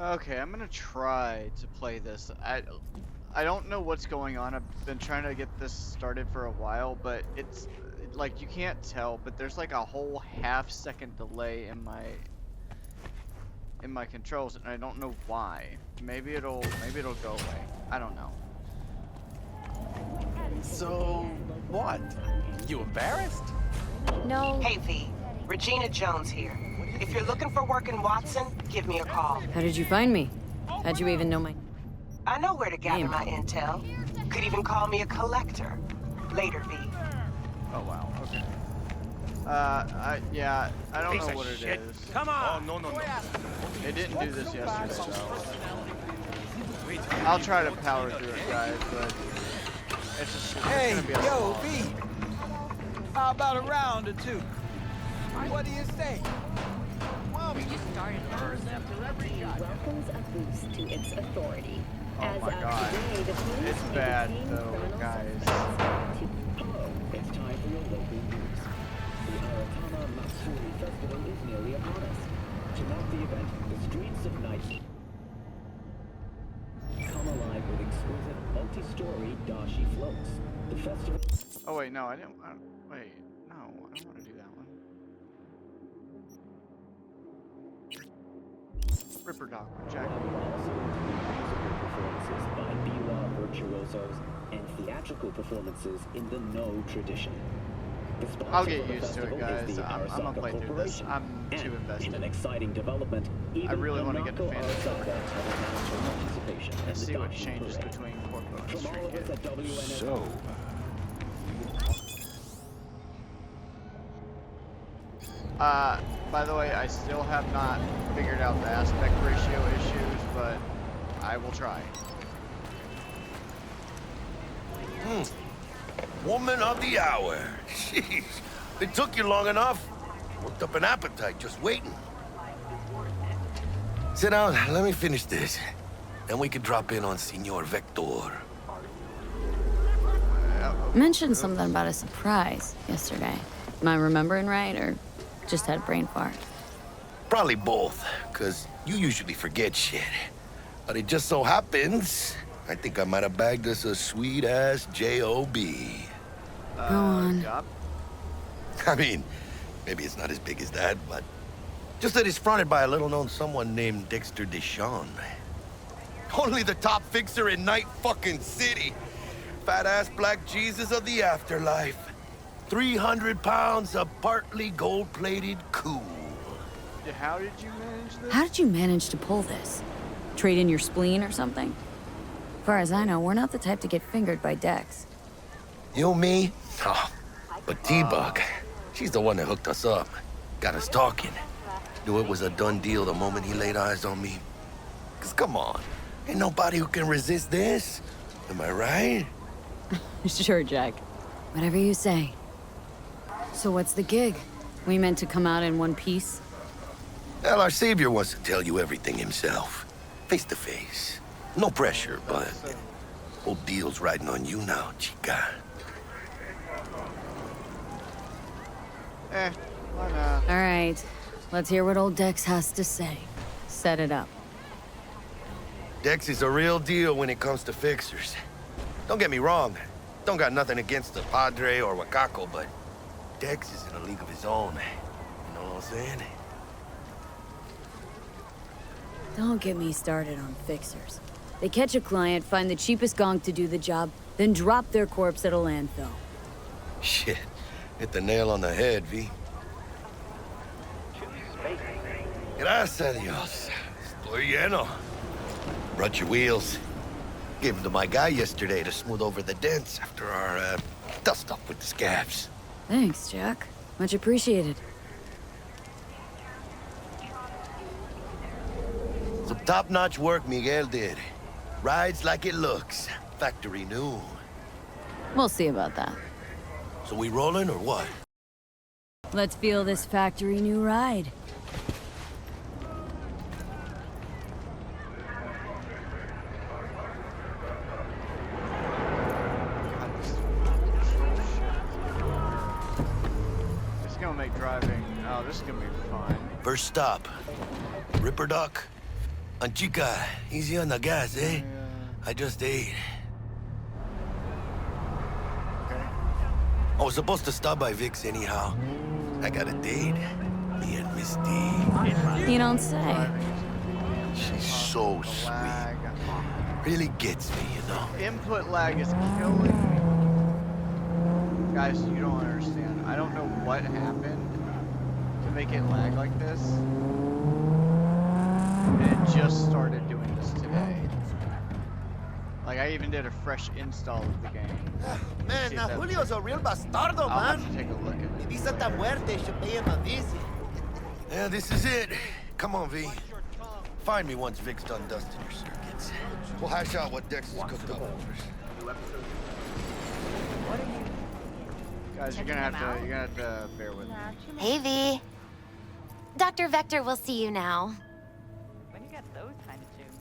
Okay, I'm gonna try to play this. I don't know what's going on. I've been trying to get this started for a while, but it's like you can't tell, but there's like a whole half-second delay in my controls, and I don't know why. Maybe it'll go away. I don't know. So, what? You embarrassed? No. Hey V, Regina Jones here. If you're looking for work in Watson, give me a call. How did you find me? How'd you even know my... I know where to gather Name. my intel. Could even call me a collector. Later, V. Oh wow. Okay. Yeah, I don't know what it is. Come on! Oh, no. It didn't do this yesterday, so I'll try to power through it, guys. But it's gonna be a yo, slog. V. How about a round or two? What do you say? Welcomes a boost to its authority. Oh my God. It's bad though, guys. It's time for your local news. The Aratana Matsuri Festival is nearly upon us. To mark the event, the streets of night come alive with exquisite multi-story dashi floats. The festival... Oh wait, no, wait, no, I don't want to do that one. Ripper Doc, Jack. Also musical performances by Biwa virtuosos and theatrical performances in the No tradition. The sponsor I'll get for the used to it, festival guys. is the I'm gonna Arasaka play through this. Corporation. I'm too And invested. in an exciting development, I really want to get to Hanako Fantasy. Arasaka has announced her participation in Let's the see what Dashi changes Parade. between Corpo and From all Street of us Kid. at WNS. So, By the way, I still have not figured out the aspect ratio issues, but I will try. Woman of the hour. Jeez, it took you long enough. Worked up an appetite just waiting. Sit down, let me finish this. Then we can drop in on Senor Vector. Mentioned something about a surprise yesterday. Am I remembering right, or just had a brain fart? Probably both, because you usually forget shit. But it just so happens, I think I might have bagged us a sweet-ass J.O.B. Go on. Yup. I mean, maybe it's not as big as that, but just that it's fronted by a little-known someone named Dexter Deshawn. Only the top fixer in Night fucking City. Fat-ass black Jesus of the afterlife. 300 pounds of partly gold-plated cool. Yeah, how did you manage this? How did you manage to pull this? Trade in your spleen or something? As far as I know, we're not the type to get fingered by Dex. You, me? Oh, but T-Bug, she's the one that hooked us up. Got us talking. Knew it was a done deal the moment he laid eyes on me. 'Cause come on, ain't nobody who can resist this. Am I right? Sure, Jack. Whatever you say. So what's the gig? We meant to come out in one piece? Well, our savior wants to tell you everything himself. Face to face. No pressure, but whole deal's riding on you now, chica. Why not? All right. Let's hear what old Dex has to say. Set it up. Dex is a real deal when it comes to fixers. Don't get me wrong. Don't got nothing against the Padre or Wakako, but Dex is in a league of his own. You know what I'm saying? Don't get me started on fixers. They catch a client, find the cheapest gonk to do the job, then drop their corpse at a landfill. Shit. Hit the nail on the head, V. Gracias a Dios. Estoy lleno. Brought your wheels. Gave them to my guy yesterday to smooth over the dents after our, dust-up with the scabs. Thanks, Jack. Much appreciated. Some top-notch work Miguel did. Rides like it looks. Factory new. We'll see about that. So we rolling or what? Let's feel this factory new ride. It's gonna make driving. Oh, this is gonna be fun. First stop. Ripper Duck. And chica, easy on the gas, eh? I just ate. Okay. I was supposed to stop by Vic's anyhow. I got a date. Me and Misty. You don't say. She's so The sweet. lag. Really gets me, you know. Input lag is killing me. Guys, you don't understand. I don't know what happened to make it lag like this. And it just started doing this today. Like, I even did a fresh install of the game. Man, See now that- Julio's a real bastardo, I'll have man. to take a look at Mi it. visa tan muerte, should pay him a visit. Yeah, this is it. Come on, V. Find me once Vic's done dusting your circuits. We'll hash out what Dex has cooked up for us. Guys, you're gonna have to bear with me. Hey, V. Dr. Vector will see you now. When you get those kind of tunes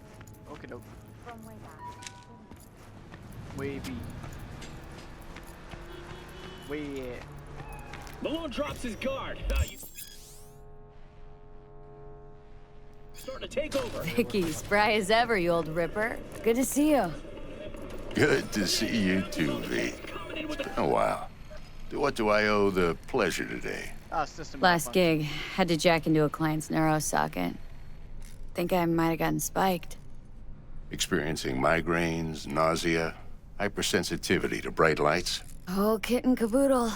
Okay, doke. from way back. Wavy. Way. Malone drops his guard. Starting to take over. Vicky, spry as ever, you old ripper. Good to see you. Good to see you too, V. It's been a while. To what do I owe the pleasure today? Ah, system Last malfunction. gig, had to jack into a client's neuro socket. Think I might have gotten spiked. Experiencing migraines, nausea, hypersensitivity to bright lights? Oh, kit and caboodle.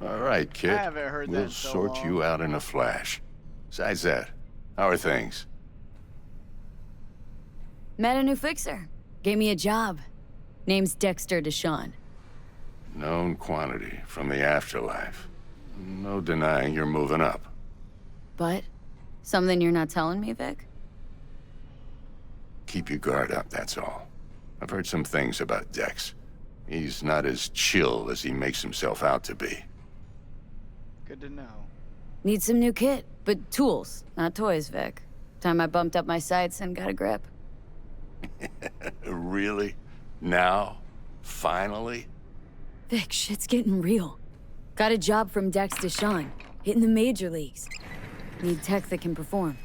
All right, kid. I haven't heard that We'll in so sort long. you out in a flash. Besides that, how are things? Met a new fixer. Gave me a job. Name's Dexter Deshawn. Known quantity from the afterlife. No denying you're moving up. But, something you're not telling me, Vic? Keep your guard up, that's all. I've heard some things about Dex. He's not as chill as he makes himself out to be. Good to know. Need some new kit, but tools, not toys, Vic. Time I bumped up my sights and got a grip. Really? Now? Finally? Vic, shit's getting real. Got a job from Dex Deshawn, hitting the major leagues. Need tech that can perform.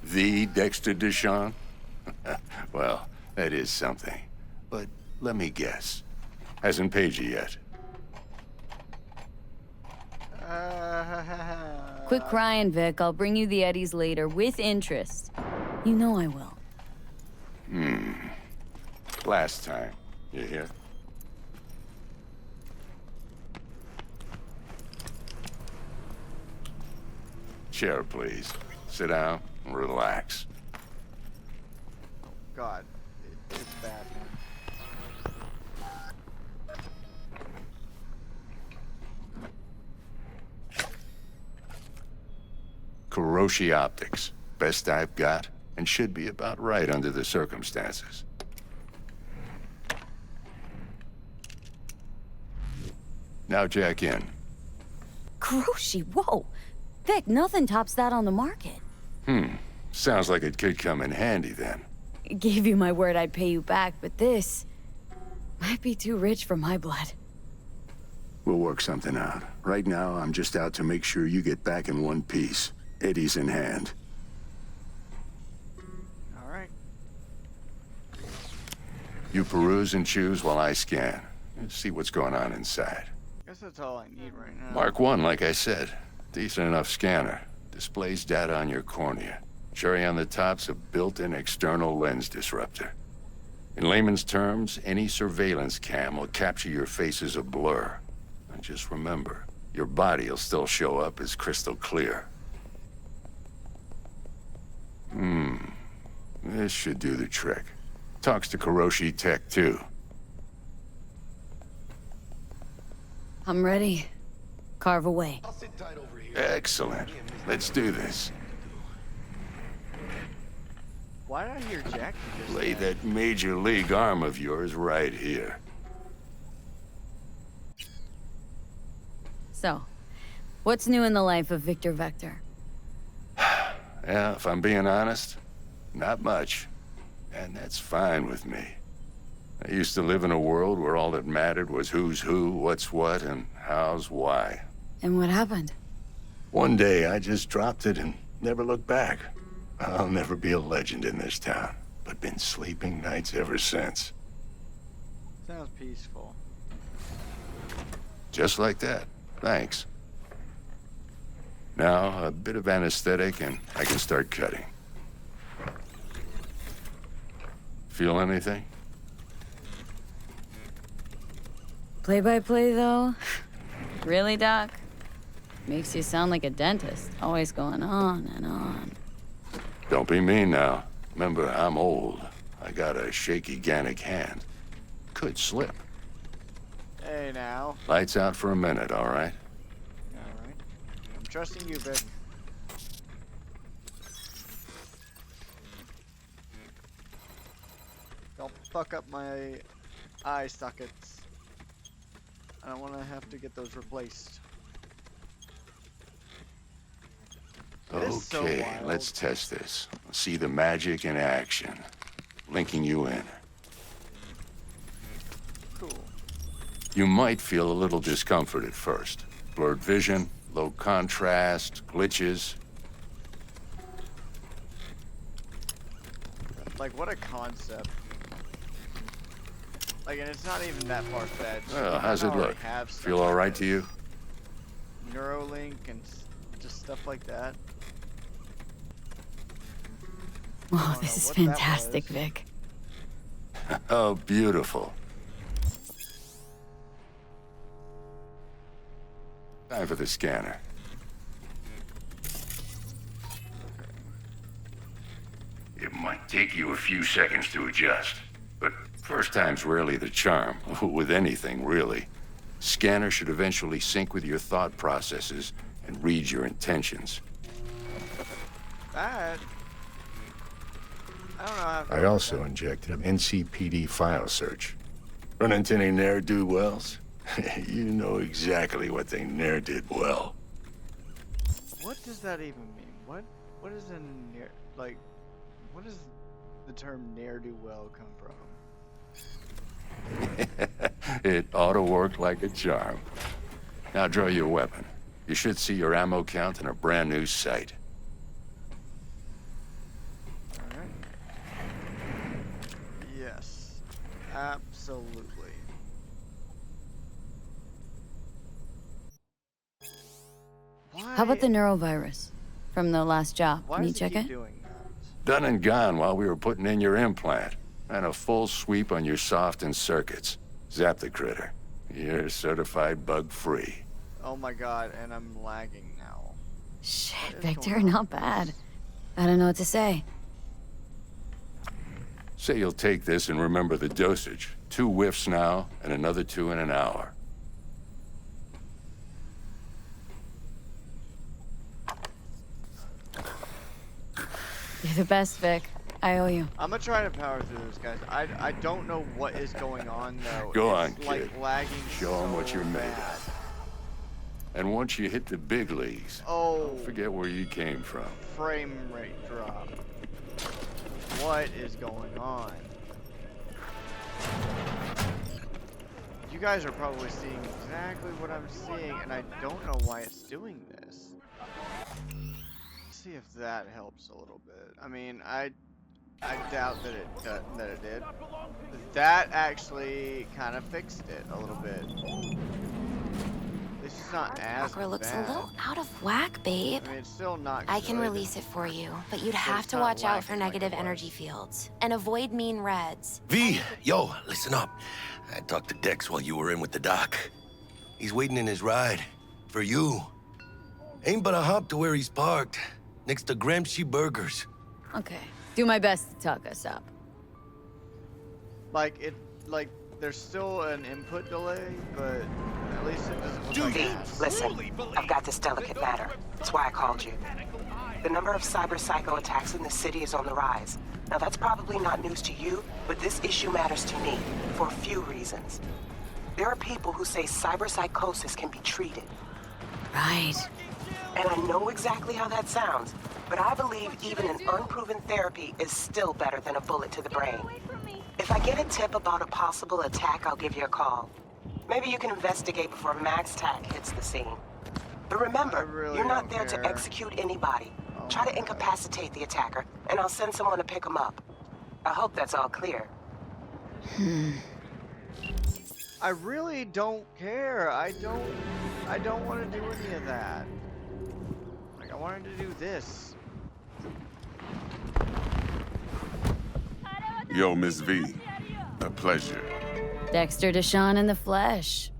The Dexter Deshawn? Well, that is something. But let me guess. Hasn't paid you yet. Quit crying, Vic. I'll bring you the eddies later, with interest. You know I will. Last time. You hear? Chair, please. Sit down and relax. God, it's bad, man. Kuroshi Optics. Best I've got, and should be about right under the circumstances. Now jack in. Kuroshi, whoa! Vic, nothing tops that on the market. Sounds like it could come in handy then. Gave you my word I'd pay you back, but this might be too rich for my blood. We'll work something out. Right now, I'm just out to make sure you get back in one piece. Eddie's in hand. All right. You peruse and choose while I scan. And see what's going on inside. Guess that's all I need right now. Mark 1, like I said. Decent enough scanner. Displays data on your cornea. Cherry on the top's a built-in external lens disruptor. In layman's terms, any surveillance cam will capture your face as a blur. And just remember, your body will still show up as crystal clear. This should do the trick. Talks to Kuroshi Tech, too. I'm ready. Carve away. I'll sit tight over here. Excellent. Let's do this. Why did I hear Jackie just Lay then? that major league arm of yours right here. So, what's new in the life of Victor Vector? Yeah, if I'm being honest, not much. And that's fine with me. I used to live in a world where all that mattered was who's who, what's what, and how's why. And what happened? One day, I just dropped it and never looked back. I'll never be a legend in this town, but been sleeping nights ever since. Sounds peaceful. Just like that. Thanks. Now, a bit of anesthetic and I can start cutting. Feel anything? Play-by-play, though? Really, Doc? Makes you sound like a dentist, always going on and on. Don't be mean now. Remember, I'm old. I got a shaky Gannic hand. Could slip. Hey now. Lights out for a minute, all right? Alright. I'm trusting you, Vic. Don't fuck up my eye sockets. I don't want to have to get those replaced. It is so Okay, wild. let's test this. See the magic in action. Linking you in. Cool. You might feel a little discomfort at first. Blurred vision, low contrast, glitches. Like, what a concept. Like, and it's not even that far-fetched. Well, I how's it already look? have stuff Feel like all right this. to you? Neuralink and just stuff like that. Oh, know this is what that fantastic, was. Vic. Oh, beautiful. Time for the scanner. It might take you a few seconds to adjust, but first time's rarely the charm, with anything, really. Scanner should eventually sync with your thought processes and read your intentions. That. I don't know how. I also injected an NCPD file search. Run into any ne'er-do-wells? You know exactly what they ne'er did well. What does that even mean? What is a near, like, what does the term ne'er-do-well come from? It ought to work like a charm. Now draw your weapon. You should see your ammo count in a brand new sight. Alright. Yes. Absolutely. Why? How about the neurovirus from the last job? Why Can you does check keep it? doing that? Done and gone while we were putting in your implant. And a full sweep on your soft and circuits. Zap the critter. You're certified bug-free. Oh my god, and I'm lagging now. Shit, What is Victor, going on not with bad. this? I don't know what to say. Say you'll take this and remember the dosage. 2 whiffs now, and another 2 in an hour. You're the best, Vic. I owe you. I'm gonna try to power through this, guys. I don't know what is going on though. Go It's on, like kid. lagging Show 'em what so you're made bad. of. And once you hit the big leagues, Oh, don't forget where you came from. frame rate drop. What is going on? You guys are probably seeing exactly what I'm seeing, and I don't know why it's doing this. Let's see if that helps a little bit. I mean, I doubt that it did. That actually kind of fixed it a little bit. This is not as Walker looks bad. a little out of whack, babe. I mean, it's still not I can good. release it for you, but you'd have it's to not watch out for lacking like negative it was. energy fields and avoid mean reds. V, yo, listen up. I talked to Dex while you were in with the doc. He's waiting in his ride. For you. Ain't but a hop to where he's parked. Next to Gramsci Burgers. Okay. Do my best to talk us up. Like there's still an input delay, but at least it doesn't look like V, that. listen, I've got this delicate matter. That's why I called you. The number of cyber psycho attacks in the city is on the rise. Now that's probably not news to you, but this issue matters to me for a few reasons. There are people who say cyber psychosis can be treated. Right. And I know exactly how that sounds, but I believe even an unproven therapy is still better than a bullet to the brain. If I get a tip about a possible attack, I'll give you a call. Maybe you can investigate before Max Tack hits the scene. But remember, I really you're not don't there to care. execute anybody. Oh Try to incapacitate the attacker, and I'll send someone to pick him up. I hope that's all clear. I really don't care. I don't want to do any of that. Like, I wanted to do this. Yo, Miss V. A pleasure. Dexter Deshawn in the flesh.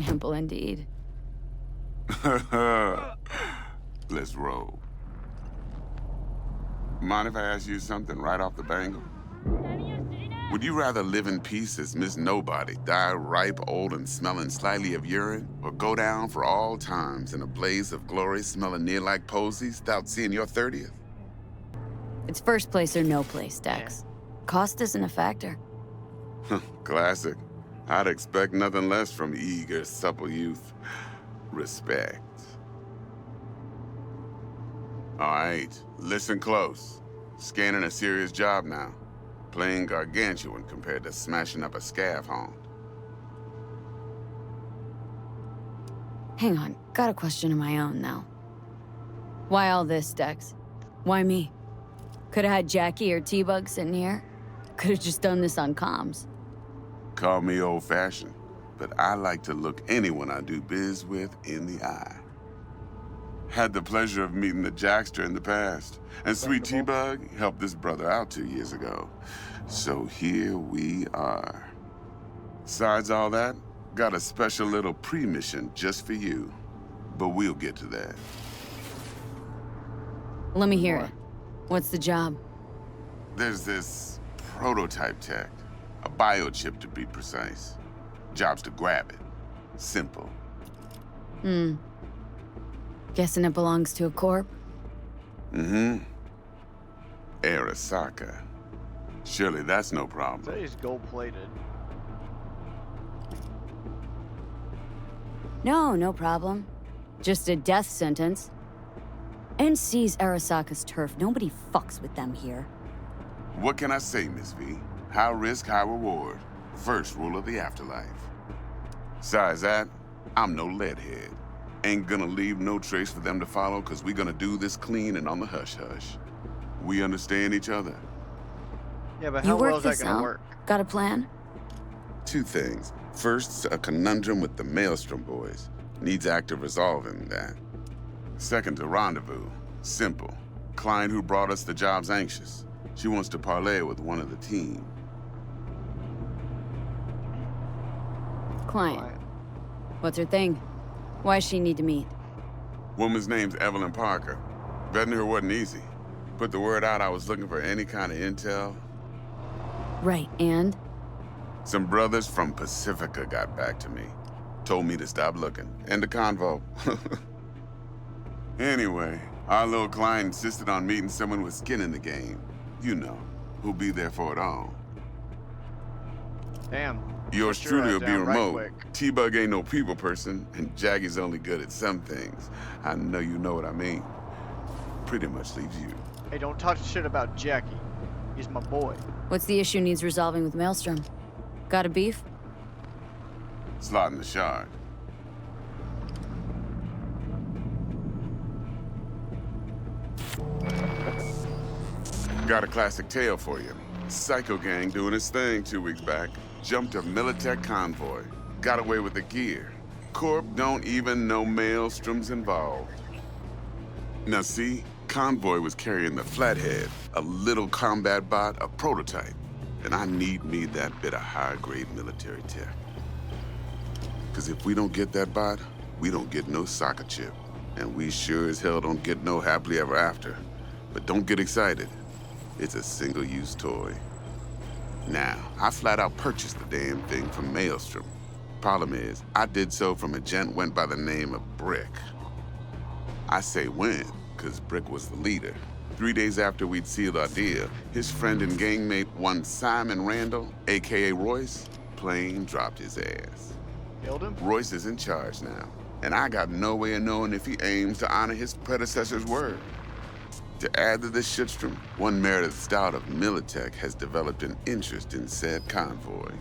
Ample indeed. Let's roll. Mind if I ask you something right off the bangle? Would you rather live in peace as Miss Nobody, die ripe, old, and smelling slightly of urine, or go down for all times in a blaze of glory smelling near like posies without seeing your 30th? It's first place or no place, Dex. Cost isn't a factor. Classic. I'd expect nothing less from eager, supple youth. Respect. All right, listen close. Scanning a serious job now. Playing gargantuan compared to smashing up a scaffold. Hang on, got a question of my own now. Why all this, Dex? Why me? Could've had Jackie or T-Bug sitting here. Could've just done this on comms. Call me old-fashioned, but I like to look anyone I do biz with in the eye. Had the pleasure of meeting the Jackster in the past, and sweet T-Bug helped this brother out 2 years ago. So here we are. Besides all that, got a special little pre-mission just for you. But we'll get to that. Let me hear it. What's the job? There's this prototype tech, a biochip to be precise. Job's to grab it. Simple. Guessing it belongs to a corp? Mm-hmm. Arasaka. Surely that's no That problem. is gold-plated. No problem. Just a death sentence. NC's Arasaka's turf. Nobody fucks with them here. What can I say, Miss V? High risk, high reward. First rule of the afterlife. Besides that, I'm no leadhead. Ain't gonna leave no trace for them to follow, cause we gonna do this clean and on the hush-hush. We understand each other. Yeah, but You how well work is that this gonna out? work? Got a plan? Two things. First, a conundrum with the Maelstrom boys. Needs active resolving that. Second, a rendezvous. Simple. Client who brought us the job's anxious. She wants to parlay with one of the team. Client. What's her thing? Why she need to meet? Woman's name's Evelyn Parker. Vetting her wasn't easy. Put the word out I was looking for any kind of intel. Right, and? Some brothers from Pacifica got back to me. Told me to stop looking. End of convo. Anyway, our little client insisted on meeting someone with skin in the game. You know, who'll be there for it all. Damn. Yours Put your truly ass will be down right remote. quick. T-Bug ain't no people person, and Jaggy's only good at some things. I know you know what I mean. Pretty much leaves you. Hey, don't talk shit about Jackie. He's my boy. What's the issue needs resolving with Maelstrom? Got a beef? Slotting the shard. Got a classic tale for you. Psycho gang doing his thing 2 weeks back. Jumped a Militech convoy. Got away with the gear. Corp don't even know Maelstrom's involved. Now see, convoy was carrying the Flathead, a little combat bot, a prototype. And I need me that bit of high-grade military tech. Cause if we don't get that bot, we don't get no soccer chip. And we sure as hell don't get no happily ever after. But don't get excited. It's a single-use toy. Now, I flat out purchased the damn thing from Maelstrom. Problem is, I did so from a gent went by the name of Brick. I say when, cause Brick was the leader. 3 days after we'd sealed our deal, his friend and gangmate, one Simon Randall, AKA Royce, plain dropped his ass. Killed him? Royce is in charge now, and I got no way of knowing if he aims to honor his predecessor's word. To add to this shitstorm, one Meredith Stout of Militech has developed an interest in said convoy.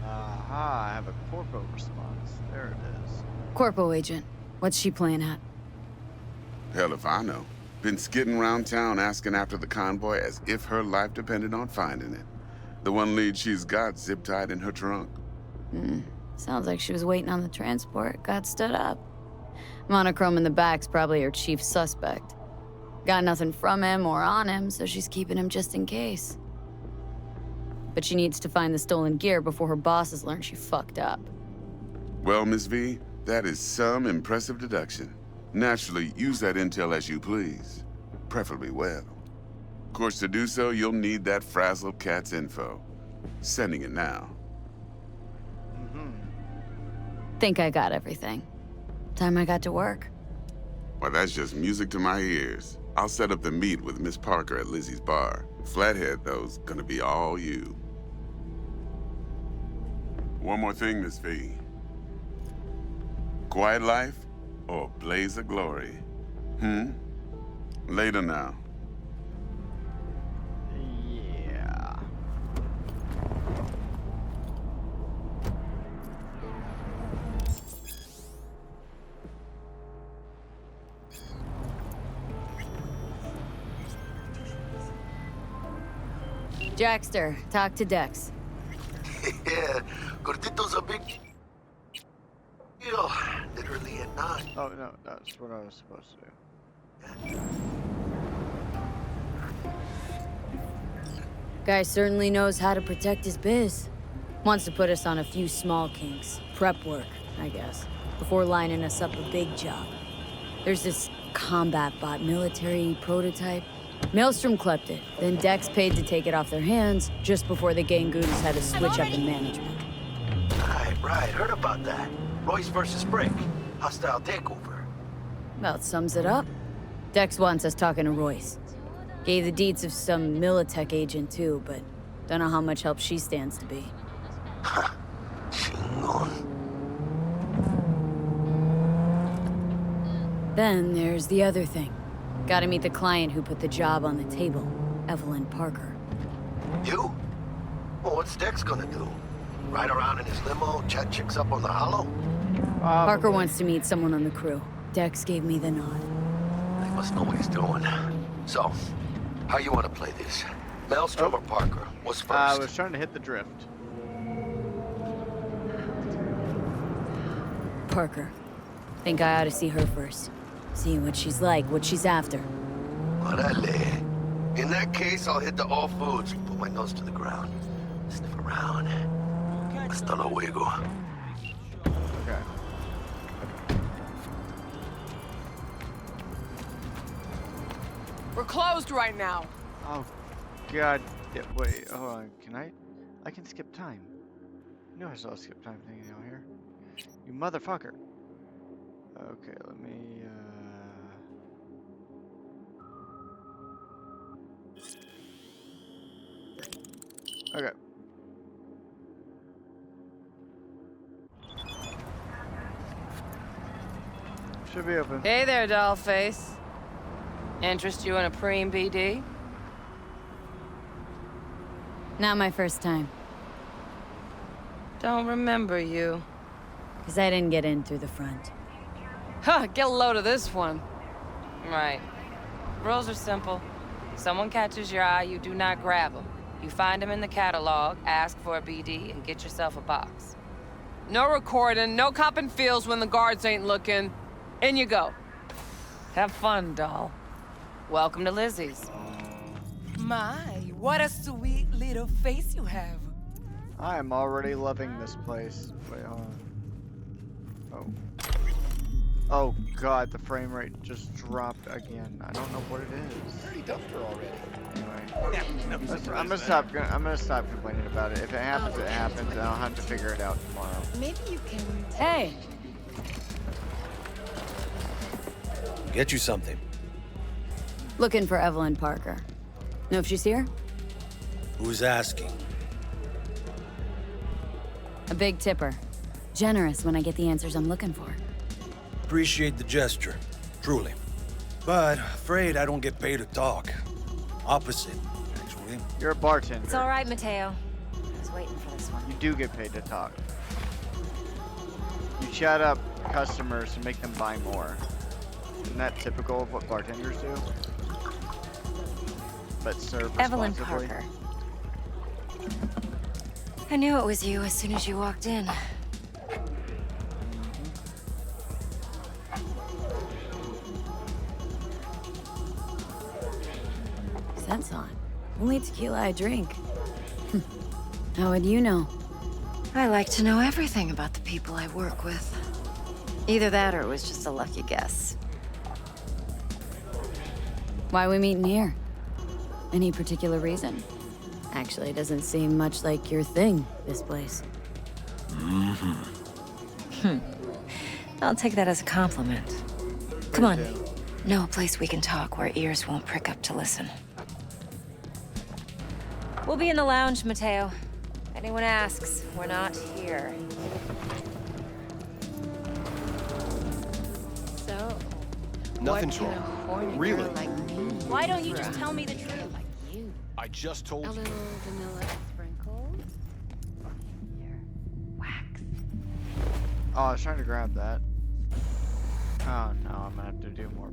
Aha, I have a corpo response. There it is. Corpo agent. What's she playing at? Hell if I know. Been skidding around town asking after the convoy as if her life depended on finding it. The one lead she's got zip-tied in her trunk. Sounds like she was waiting on the transport, got stood up. Monochrome in the back's probably her chief suspect. Got nothing from him or on him, so she's keeping him just in case. But she needs to find the stolen gear before her bosses learn she fucked up. Well, Miss V, that is some impressive deduction. Naturally, use that intel as you please. Preferably well. Of course, to do so, you'll need that frazzled cat's info. Sending it now. Think I got everything. Time I got to work. Well, that's just music to my ears. I'll set up the meet with Miss Parker at Lizzie's bar. Flathead, though's gonna be all you. One more thing, Miss V. Quiet life or blaze of glory? Later now. Yeah. Jackster, talk to Dex. Yeah, Gordito's a big deal. Literally and not. Oh, no, that's what I was supposed to do. Guy certainly knows how to protect his biz. Wants to put us on a few small kinks. Prep work, I guess. Before lining us up a big job. There's this combat bot military prototype. Maelstrom clept it, then Dex paid to take it off their hands just before the Gangoons had to switch up in management. Right. Heard about that. Royce versus Brick. Hostile takeover. About sums it up. Dex wants us talking to Royce. Gave the deeds of some Militech agent too, but don't know how much help she stands to be. Chingon. Then there's the other thing. Gotta meet the client who put the job on the table, Evelyn Parker. You? Well, what's Dex gonna do? Ride around in his limo, chat chicks up on the hollow? Parker wants to meet someone on the crew. Dex gave me the nod. He must know what he's doing. So, how you want to play this? Maelstrom or Parker? What's first? I was trying to hit the drift. Parker. Think I ought to see her first. See what she's like, what she's after. Orale. In that case, I'll hit the all foods. Put my nose to the ground. Sniff around. Hasta luego. Okay. We're closed right now. Oh, God. Yeah, wait, hold on. Can I can skip time. No, I saw a skip time thing down here. You motherfucker. Okay, let me, Okay. Should be open. Hey there, dollface. Interest you in a preem BD? Not my first time. Don't remember you. Because I didn't get in through the front. Huh, get a load of this one. Right. Rules are simple. Someone catches your eye, you do not grab them. You find them in the catalog, ask for a BD, and get yourself a box. No recording, no copping feels when the guards ain't looking. In you go. Have fun, doll. Welcome to Lizzie's. My, what a sweet little face you have. I am already loving this place. Wait, hold on. Oh God, the frame rate just dropped again. I don't know what it is. Already dumped her already. Anyway, I'm gonna stop complaining about it. If it happens, it happens, and I'll have to figure it out tomorrow. Maybe you can... Hey! Get you something. Looking for Evelyn Parker. Know if she's here? Who's asking? A big tipper. Generous when I get the answers I'm looking for. Appreciate the gesture, truly. But afraid I don't get paid to talk. Opposite, actually. You're a bartender. It's all right, Mateo. I was waiting for this one. You do get paid to talk. You chat up customers to make them buy more. Isn't that typical of what bartenders do? But serve Evelyn responsibly. Parker. I knew it was you as soon as you walked in. Scent's on. Only tequila I drink. How would you know? I like to know everything about the people I work with. Either that or it was just a lucky guess. Why we meeting here? Any particular reason? Actually, it doesn't seem much like your thing, this place. I'll take that as a compliment. Come on. Know a place we can talk where ears won't prick up to listen. We'll be in the lounge, Mateo. If anyone asks, we're not here. So, Nothing's what wrong. can a horny Really? girl like me Why don't you try? just tell me the truth? I just told A you. little vanilla sprinkles. Here, wax. Oh, I was trying to grab that. Oh no, I'm gonna have to do more.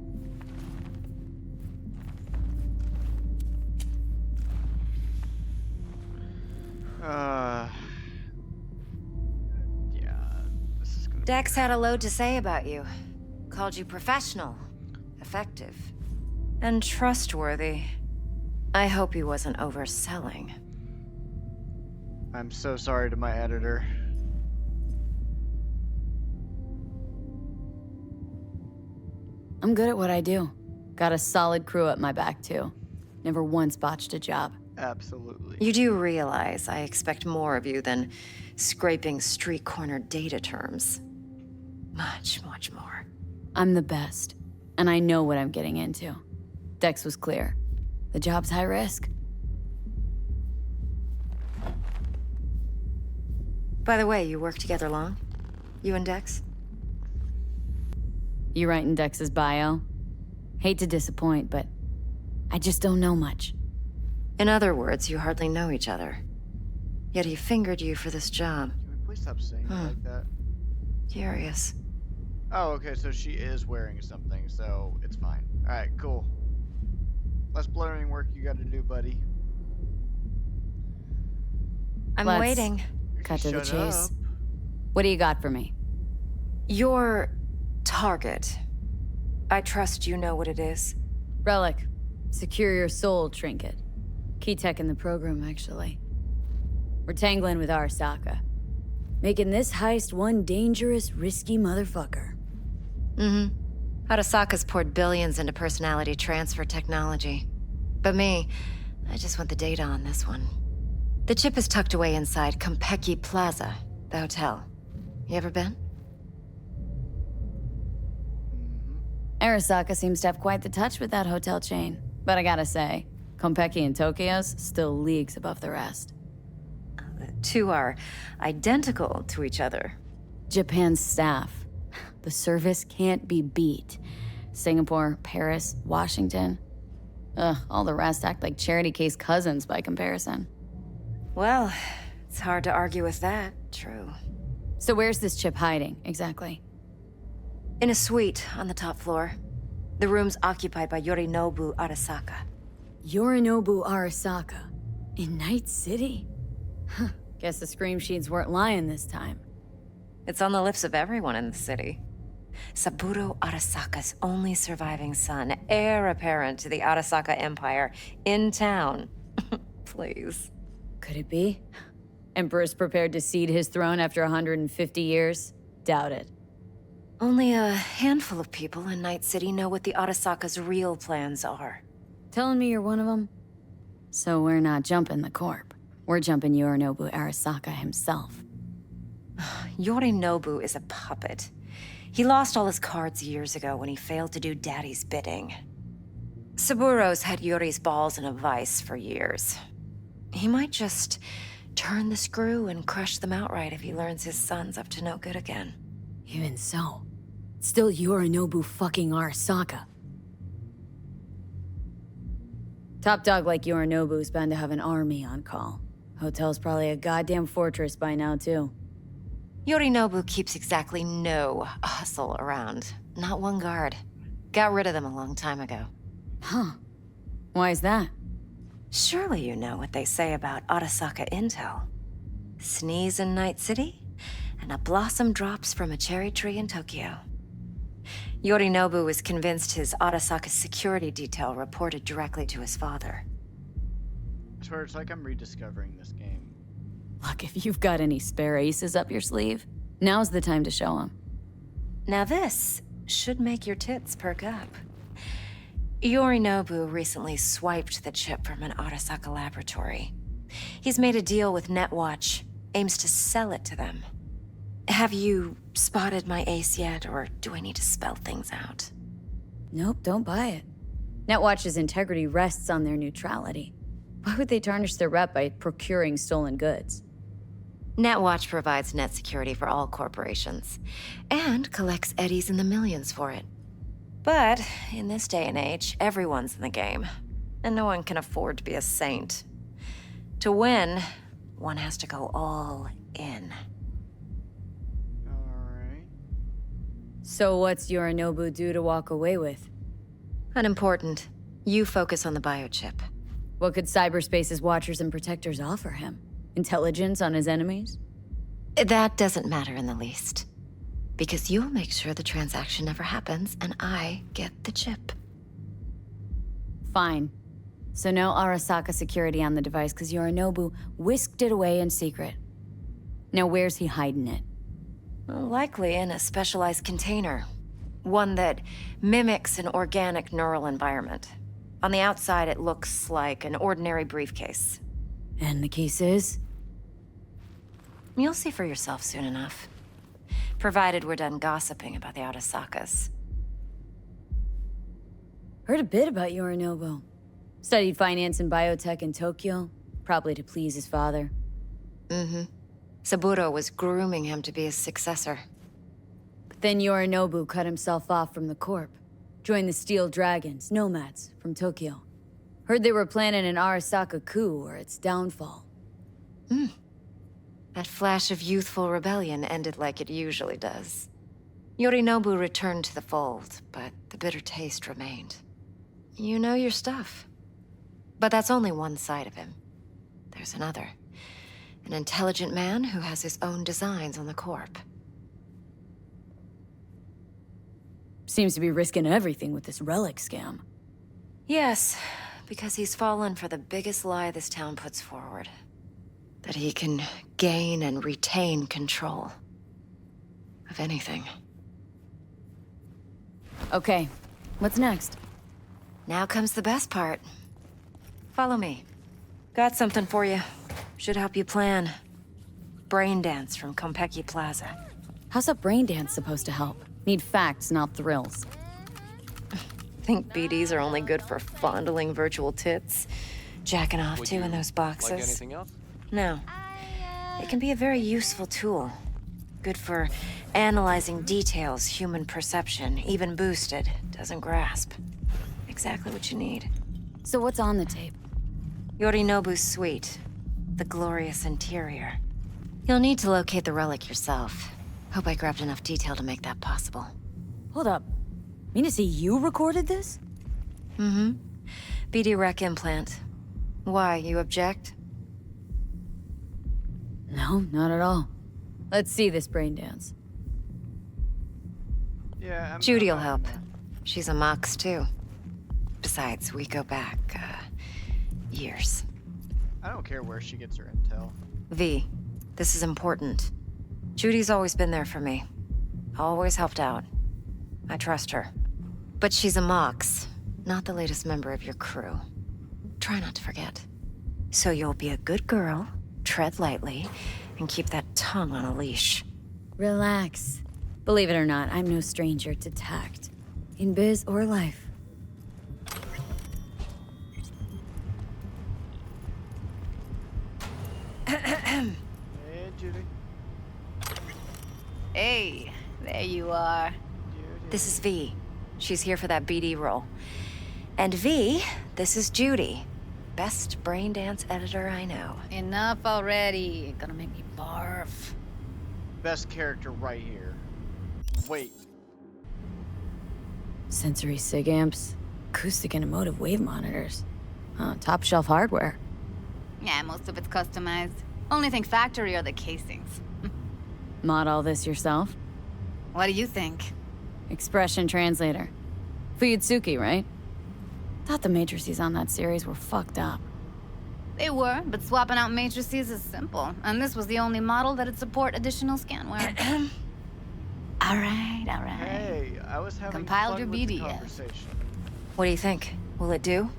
Yeah, this is gonna. Dex had a load to say about you. Called you professional, effective, and trustworthy. I hope he wasn't overselling. I'm so sorry to my editor. I'm good at what I do. Got a solid crew at my back, too. Never once botched a job. Absolutely. You do realize I expect more of you than scraping street corner data terms. Much, much more. I'm the best, and I know what I'm getting into. Dex was clear. The job's high risk. By the way, you work together long? You and Dex? You writing Dex's bio? Hate to disappoint, but I just don't know much. In other words, you hardly know each other. Yet he fingered you for this job. Can we please stop saying it like that? Curious. Oh, okay, so she is wearing something, so it's fine. Alright, cool. Less blurring work you gotta do, buddy. I'm Let's waiting. Cut to the Shut chase. up. What do you got for me? Your target. I trust you know what it is. Relic. Secure your soul trinket. Key tech in the program, actually. We're tangling with Arasaka. Making this heist one dangerous, risky motherfucker. Mm-hmm. Arasaka's poured billions into personality transfer technology. But me, I just want the data on this one. The chip is tucked away inside Konpeki Plaza, the hotel. You ever been? Arasaka seems to have quite the touch with that hotel chain. But I gotta say, Konpeki in Tokyo's still leagues above the rest. The two are identical to each other. Japan's staff. The service can't be beat. Singapore, Paris, Washington. Ugh, all the rest act like charity case cousins by comparison. Well, it's hard to argue with that. True. So where's this chip hiding, exactly? In a suite on the top floor. The room's occupied by Yorinobu Arasaka. Yorinobu Arasaka? In Night City? Huh, guess the scream sheets weren't lying this time. It's on the lips of everyone in the city. Saburo Arasaka's only surviving son, heir apparent to the Arasaka Empire, in town. Please. Could it be? Emperor's prepared to cede his throne after 150 years? Doubt it. Only a handful of people in Night City know what the Arasaka's real plans are. Telling me you're one of them? So we're not jumping the corp. We're jumping Yorinobu Arasaka himself. Yorinobu is a puppet. He lost all his cards years ago when he failed to do Daddy's bidding. Saburo's had Yuri's balls in a vice for years. He might just turn the screw and crush them outright if he learns his son's up to no good again. Even so, it's still Yorinobu fucking Arasaka. Top dog like Yorinobu's bound to have an army on call. Hotel's probably a goddamn fortress by now, too. Yorinobu keeps exactly no hustle around. Not one guard. Got rid of them a long time ago. Huh. Why is that? Surely you know what they say about Arasaka intel. Sneeze in Night City, and a blossom drops from a cherry tree in Tokyo. Yorinobu was convinced his Arasaka security detail reported directly to his father. I swear, it's like I'm rediscovering this game. Look, if you've got any spare aces up your sleeve, now's the time to show them. Now this should make your tits perk up. Yorinobu recently swiped the chip from an Arasaka laboratory. He's made a deal with Netwatch, aims to sell it to them. Have you spotted my ace yet, or do I need to spell things out? Nope, don't buy it. Netwatch's integrity rests on their neutrality. Why would they tarnish their rep by procuring stolen goods? Netwatch provides net security for all corporations, and collects eddies in the millions for it. But in this day and age, everyone's in the game, and no one can afford to be a saint. To win, one has to go all in. Alright. So what's Yorinobu due to walk away with? Unimportant. You focus on the biochip. What could cyberspace's watchers and protectors offer him? Intelligence on his enemies? That doesn't matter in the least. Because you'll make sure the transaction never happens, and I get the chip. Fine. So no Arasaka security on the device because Yorinobu whisked it away in secret. Now where's he hiding it? Well, likely in a specialized container. One that mimics an organic neural environment. On the outside, it looks like an ordinary briefcase. And the case is? You'll see for yourself soon enough. Provided we're done gossiping about the Arasakas. Heard a bit about Yorinobu. Studied finance and biotech in Tokyo, probably to please his father. Mm-hmm. Saburo was grooming him to be his successor. But then Yorinobu cut himself off from the Corp. Joined the Steel Dragons, nomads, from Tokyo. Heard they were planning an Arasaka coup or its downfall. That flash of youthful rebellion ended like it usually does. Yorinobu returned to the fold, but the bitter taste remained. You know your stuff. But that's only one side of him. There's another. An intelligent man who has his own designs on the Corp. Seems to be risking everything with this relic scam. Yes, because he's fallen for the biggest lie this town puts forward. That he can gain and retain control of anything. Okay, what's next? Now comes the best part. Follow me. Got something for you. Should help you plan. Brain dance from Konpeki Plaza. How's a brain dance supposed to help? Need facts, not thrills. Think BDs are only good for fondling virtual tits? Jacking off Would to you in those boxes? Like anything else? No. It can be a very useful tool. Good for analyzing details human perception, even boosted, doesn't grasp. Exactly what you need. So what's on the tape? Yorinobu's suite. The glorious interior. You'll need to locate the relic yourself. Hope I grabbed enough detail to make that possible. Hold up. Mean to say you recorded this? Mm-hmm. BD Rec implant. Why, you object? No, not at all. Let's see this brain dance. Yeah, Judy'll help. She's a Mox, too. Besides, we go back, years. I don't care where she gets her intel. V, this is important. Judy's always been there for me. Always helped out. I trust her. But she's a Mox, not the latest member of your crew. Try not to forget. So you'll be a good girl, tread lightly, and keep that tongue on a leash. Relax. Believe it or not, I'm no stranger to tact. In biz or life. Hey, Judy. Hey, there you are. This is V. She's here for that BD role. And V, this is Judy. Best brain dance editor I know. Enough already. Gonna make me barf. best character right here. Wait. Sensory sig amps, acoustic and emotive wave monitors. Top shelf hardware. Yeah, most of it's customized. Only thing factory are the casings. Mod all this yourself? What do you think? Expression translator. Fuyutsuki, right? Thought the matrices on that series were fucked up. They were, but swapping out matrices is simple. And this was the only model that'd support additional scanware. All right. Hey, I was having Compiled fun your with the BDS. conversation. What do you think? Will it do?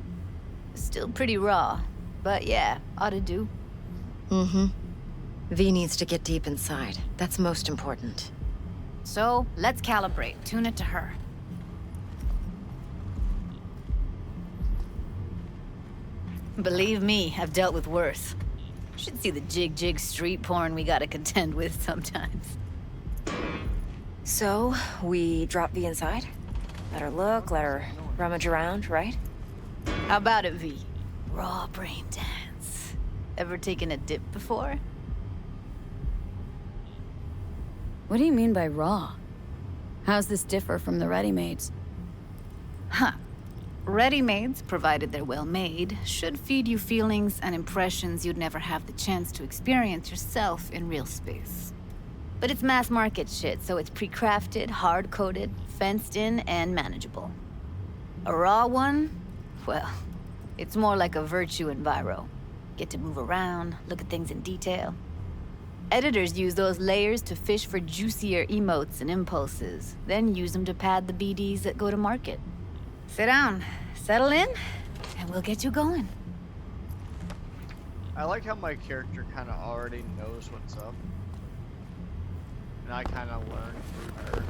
Still pretty raw, but yeah, ought to do. Mm-hmm. V needs to get deep inside. That's most important. So, let's calibrate. Tune it to her. Believe me, I've dealt with worse. Should see the jig street porn we gotta contend with sometimes. So, we drop V inside? Let her look, let her rummage around, right? How about it, V? Raw brain dance. Ever taken a dip before? What do you mean by raw? How's this differ from the ready-mades? Huh. Ready-mades, provided they're well made, should feed you feelings and impressions you'd never have the chance to experience yourself in real space. But it's mass market shit, so it's pre-crafted, hard-coded, fenced in, and manageable. A raw one? Well, it's more like a virtue enviro. Get to move around, look at things in detail. Editors use those layers to fish for juicier emotes and impulses, then use them to pad the BDs that go to market. Sit down, settle in, and we'll get you going. I like how my character kind of already knows what's up. And I kind of learn through her.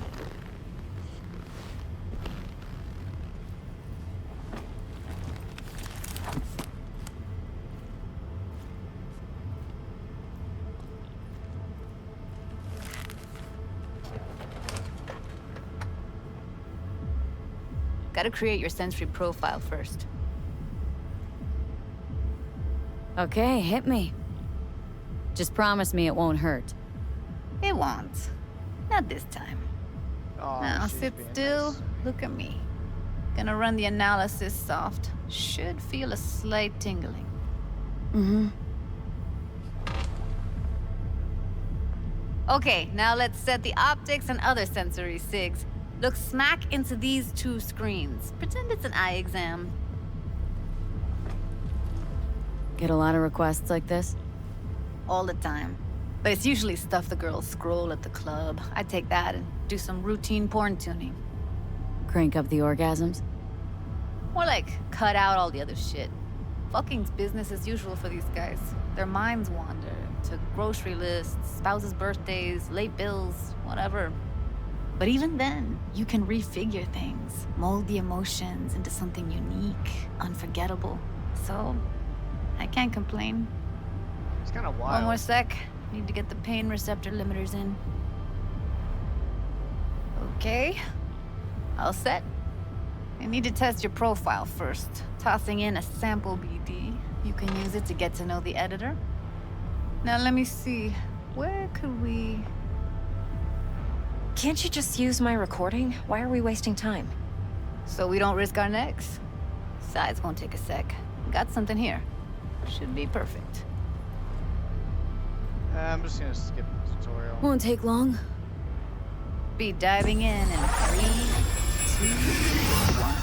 Gotta create your sensory profile first. Okay, hit me. Just promise me it won't hurt. It won't. Not this time. Oh, Now she's sit being still, nice. look at me. Gonna run the analysis soft. Should feel a slight tingling. Mm-hmm. Okay, now let's set the optics and other sensory sigs. Look smack into these two screens. Pretend it's an eye exam. Get a lot of requests like this? All the time. But it's usually stuff the girls scroll at the club. I take that and do some routine porn tuning. Crank up the orgasms? More like cut out all the other shit. Fucking's business as usual for these guys. Their minds wander to grocery lists, spouses' birthdays, late bills, whatever. But even then, you can refigure things, mold the emotions into something unique, unforgettable. So, I can't complain. It's kind of wild. One more sec. Need to get the pain receptor limiters in. Okay. All set. I need to test your profile first. Tossing in a sample BD. You can use it to get to know the editor. Now let me see. Where could we... Can't you just use my recording? Why are we wasting time? So we don't risk our necks? Besides, won't take a sec. Got something here. Should be perfect. I'm just gonna skip the tutorial. Won't take long. Be diving in 3, 2, 1.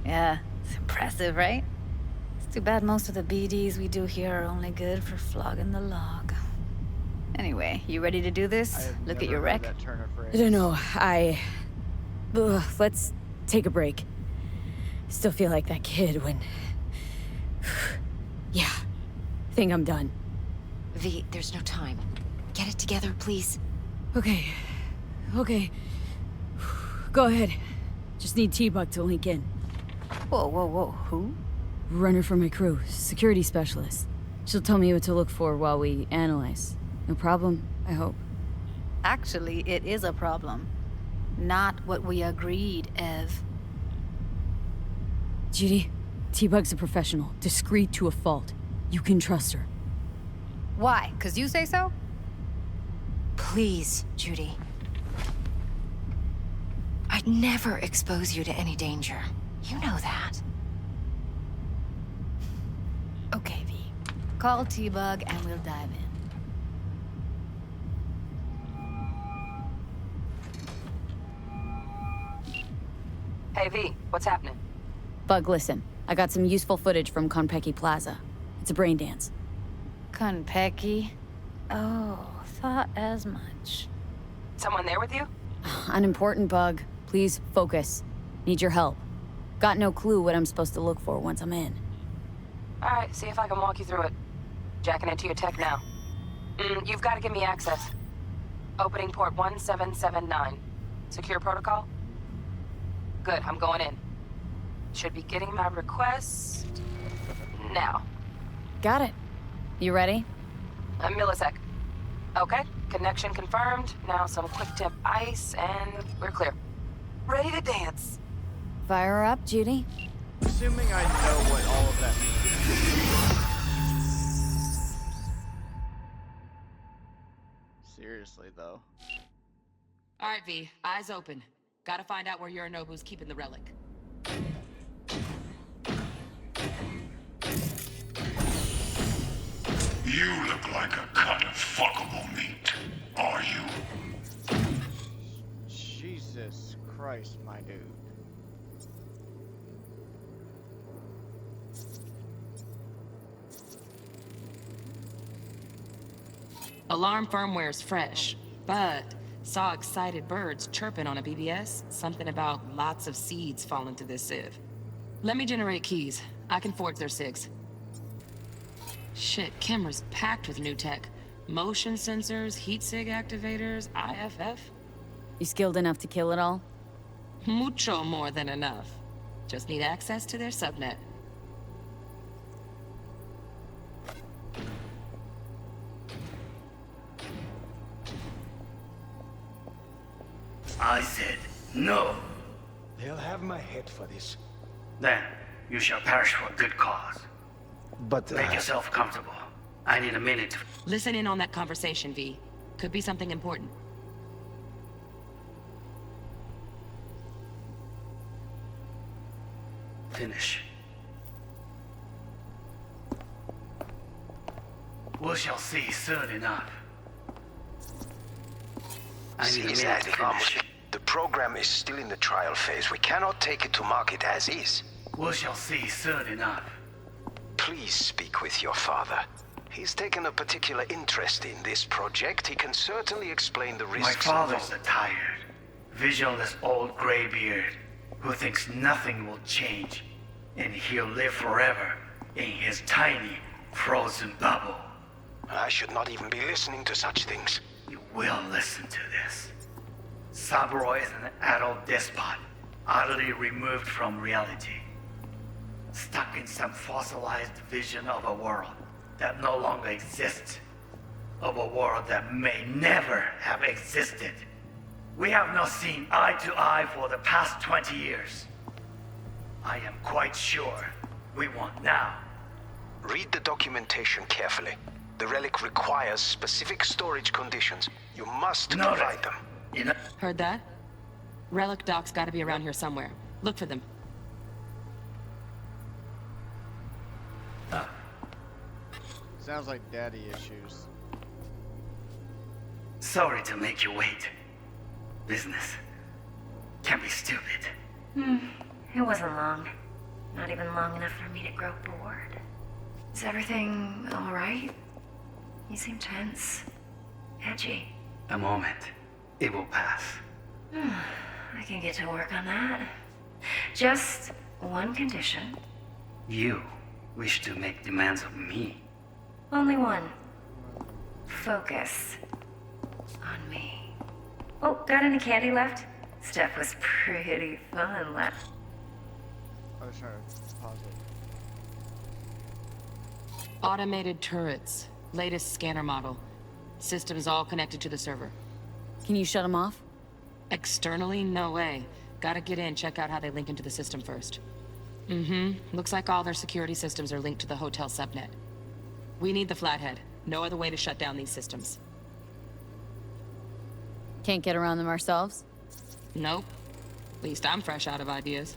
Yeah, it's impressive, right? It's too bad most of the BDs we do here are only good for flogging the log. Anyway, you ready to do this? Look at your rec? I don't know, let's take a break. Still feel like that kid when... Yeah, think I'm done. V, there's no time. Get it together, please. Okay. Go ahead. Just need T-Bug to link in. Whoa, who? Runner for my crew, security specialist. She'll tell me what to look for while we analyze. No problem, I hope. Actually, it is a problem. Not what we agreed, Ev. Judy, T-Bug's a professional, discreet to a fault. You can trust her. Why? 'Cause you say so? Please, Judy. I'd never expose you to any danger. You know that. Okay, V. Call T-Bug and we'll dive in. Hey, V, what's happening? Bug, listen. I got some useful footage from Konpeki Plaza. It's a brain dance. Konpeki? Oh, thought as much. Someone there with you? Unimportant, Bug. Please, focus. Need your help. Got no clue what I'm supposed to look for once I'm in. All right, see if I can walk you through it. Jacking into your tech now. You've got to give me access. Opening port 1779. Secure protocol? Good, I'm going in. Should be getting my request now. Got it. You ready? A millisec. Okay, connection confirmed. Now some quick tip ice, and we're clear. Ready to dance. Fire her up, Judy. Assuming I know what all of that means. Seriously, though. All right, V, eyes open. Gotta find out where Yorinobu's keeping the relic. You look like a cut of fuckable meat, are you? Jesus Christ, my dude. Alarm firmware's fresh, but saw excited birds chirping on a BBS. Something about lots of seeds falling to this sieve. Let me generate keys. I can forge their SIGs. Shit, camera's packed with new tech. Motion sensors, heat sig activators, IFF. You skilled enough to kill it all? Mucho more than enough. Just need access to their subnet. I said no. They'll have my head for this. Then you shall perish for a good cause. But, Make yourself comfortable. I need a minute to... Listen in on that conversation, V. Could be something important. finish. We shall see soon enough. I need a minute to finish. The program is still in the trial phase. We cannot take it to market as is. We shall see soon enough. Please speak with your father. He's taken a particular interest in this project. He can certainly explain the risks. My father's a tired, visionless old graybeard who thinks nothing will change, and he'll live forever in his tiny, frozen bubble. I should not even be listening to such things. You will listen to this. Saburo is an adult despot, utterly removed from reality. Stuck in some fossilized vision of a world that no longer exists. Of a world that may never have existed. We have not seen eye to eye for the past 20 years. I am quite sure we won't now. Read the documentation carefully. The relic requires specific storage conditions. You must provide them. Heard that? Relic docs gotta be around here somewhere. Look for them. Sounds like daddy issues. Sorry to make you wait. Business can be stupid. It wasn't long. Not even long enough for me to grow bored. Is everything all right? You seem tense. Edgy. A moment. It will pass. I can get to work on that. Just one condition. You wish to make demands of me. Only one. Focus on me. Oh, got any candy left? Stuff was pretty fun left. I was trying to pause it. Automated turrets. Latest scanner model. Systems all connected to the server. Can you shut them off? Externally, no way. Gotta get in, check out how they link into the system first. Looks like all their security systems are linked to the hotel subnet. We need the Flathead. No other way to shut down these systems. Can't get around them ourselves? Nope. At least I'm fresh out of ideas.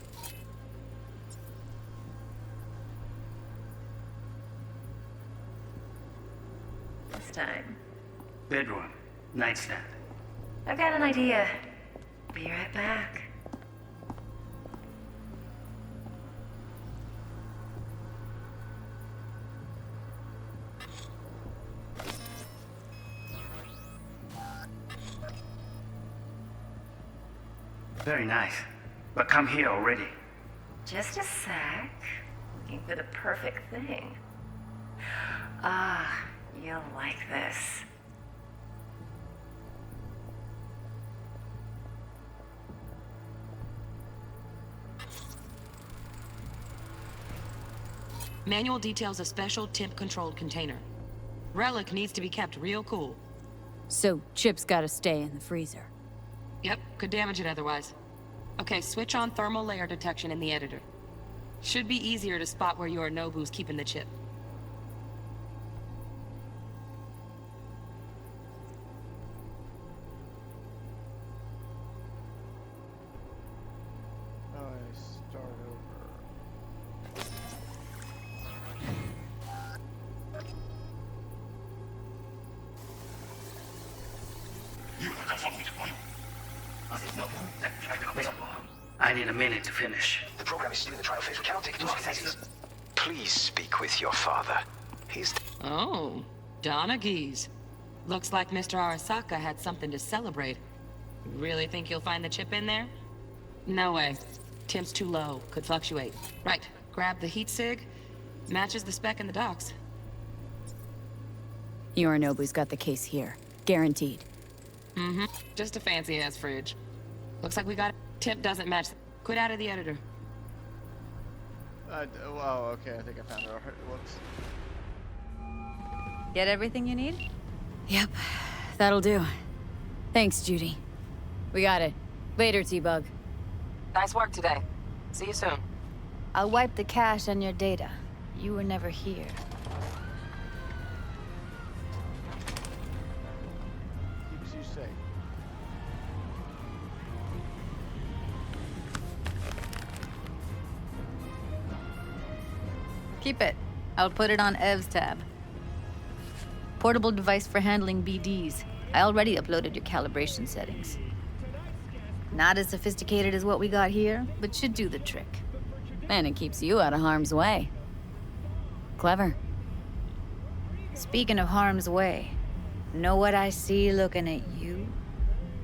This time. Bedroom. Nightstand. I've got an idea. Be right back. Very nice. But come here already. Just a sec. Looking for the perfect thing. Ah, you'll like this. Manual details a special temp-controlled container. Relic needs to be kept real cool. So, Chip's gotta stay in the freezer. Yep, could damage it otherwise. Okay, switch on thermal layer detection in the editor. Should be easier to spot where Yorinobu's keeping the chip. I start over. I need a minute to finish. The program is still in the trial phase. We cannot take it to phases. Please speak with your father. He's... Oh, Donaghy's. Looks like Mr. Arasaka had something to celebrate. Really think you'll find the chip in there? No way. Temp's too low. Could fluctuate. Right. Grab the heat sig. Matches the spec in the docks. Yorinobu's got the case here. Guaranteed. Mm-hmm. Just a fancy-ass fridge. Looks like we got... Temp doesn't match. Quit out of the editor. Oh, okay. I think I found it. Whoops. Get everything you need? Yep, that'll do. Thanks, Judy. We got it. Later, T-Bug. Nice work today. See you soon. I'll wipe the cache on your data. You were never here. Keeps you safe. Keep it. I'll put it on Ev's tab. Portable device for handling BDs. I already uploaded your calibration settings. Not as sophisticated as what we got here, but should do the trick. And it keeps you out of harm's way. Clever. Speaking of harm's way, know what I see looking at you?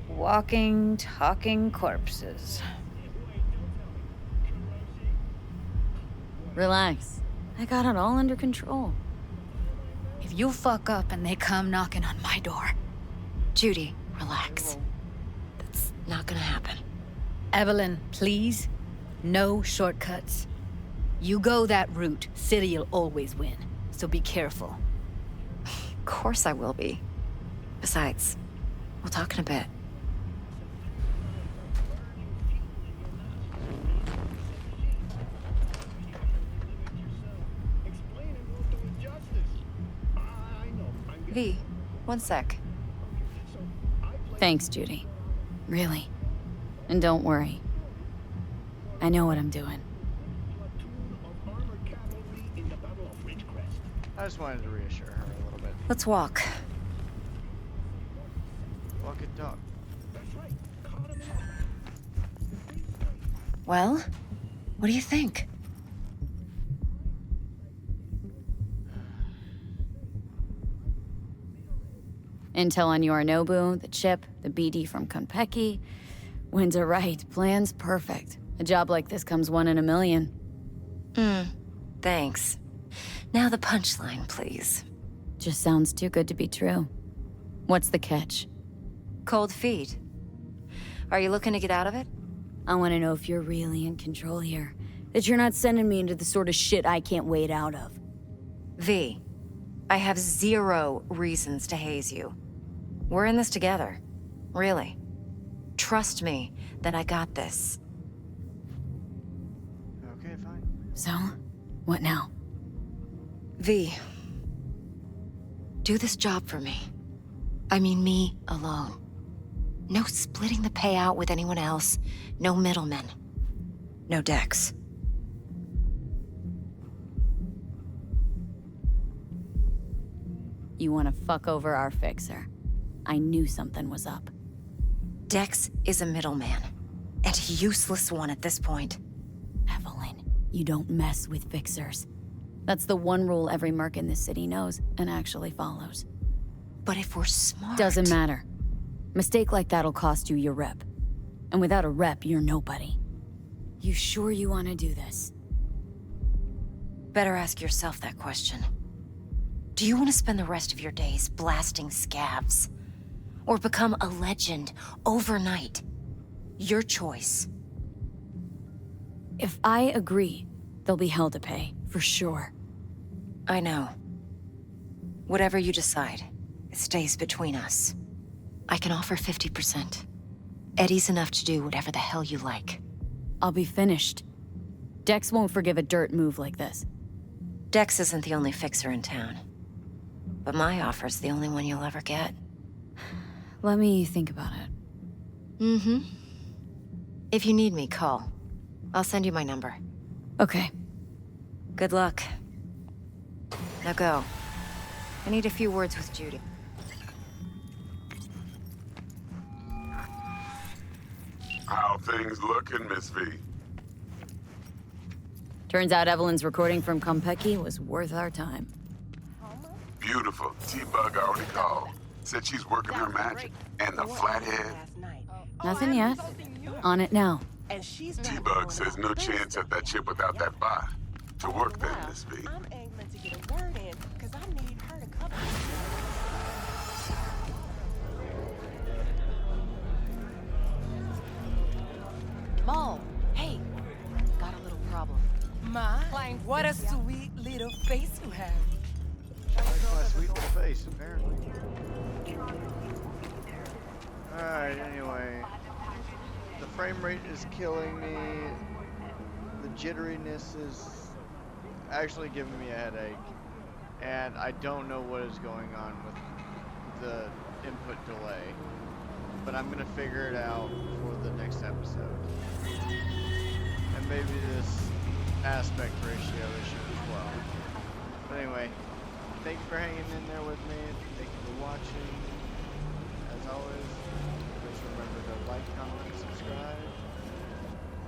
Walking, talking corpses. Relax. I got it all under control. If you fuck up and they come knocking on my door. Judy, relax. That's not gonna happen. Evelyn, please. No shortcuts. You go that route, City'll always win. So be careful. Of course I will be. Besides, we'll talk in a bit. V, one sec. Thanks, Judy. Really. And don't worry. I know what I'm doing. I just wanted to reassure her a little bit. Let's walk. Walk and talk. Well, what do you think? Intel on Yorinobu, the chip, the BD from Konpeki. Winds are right, plan's perfect. A job like this comes one in a million. Thanks. Now the punchline, please. Just sounds too good to be true. What's the catch? Cold feet. Are you looking to get out of it? I want to know if you're really in control here. That you're not sending me into the sort of shit I can't wade out of. V, I have 0 reasons to haze you. We're in this together. Really. Trust me that I got this. Okay, fine. So, what now? V, Do this job for me. I mean me alone. No splitting the payout with anyone else. No middlemen. No Dex. You want to fuck over our fixer. I knew something was up. Dex is a middleman. And a useless one at this point. Evelyn, you don't mess with fixers. That's the one rule every merc in this city knows and actually follows. But if we're smart... Doesn't matter. Mistake like that'll cost you your rep. And without a rep, you're nobody. You sure you want to do this? Better ask yourself that question. Do you want to spend the rest of your days blasting scavs? Or become a legend overnight? Your choice. If I agree, there'll be hell to pay, for sure. I know. Whatever you decide, it stays between us. I can offer 50%. Eddie's enough to do whatever the hell you like. I'll be finished. Dex won't forgive a dirt move like this. Dex isn't the only fixer in town. But my offer's the only one you'll ever get. Let me think about it. Mm-hmm. If you need me, call. I'll send you my number. Okay. Good luck. Now go. I need a few words with Judy. How things looking, Miss V? Turns out Evelyn's recording from Konpeki was worth our time. Beautiful. T-Bug already called. Said she's working her magic. And the flathead. Nothing yet. On it now. T-Bug says no chance at that chip without that buy. To work then, Miss V. I'm angling to get a word in, because I need her to cover. Mo, hey. Got a little problem. My, what a sweet little face you have. That's my sweet little face, apparently. Alright, anyway. The frame rate is killing me. The jitteriness is actually giving me a headache. And I don't know what is going on with the input delay. But I'm gonna figure it out for the next episode. And maybe this aspect ratio issue as well. But anyway, thank you for hanging in there with me. Thank you for watching. As always, please remember to like, comment, and subscribe.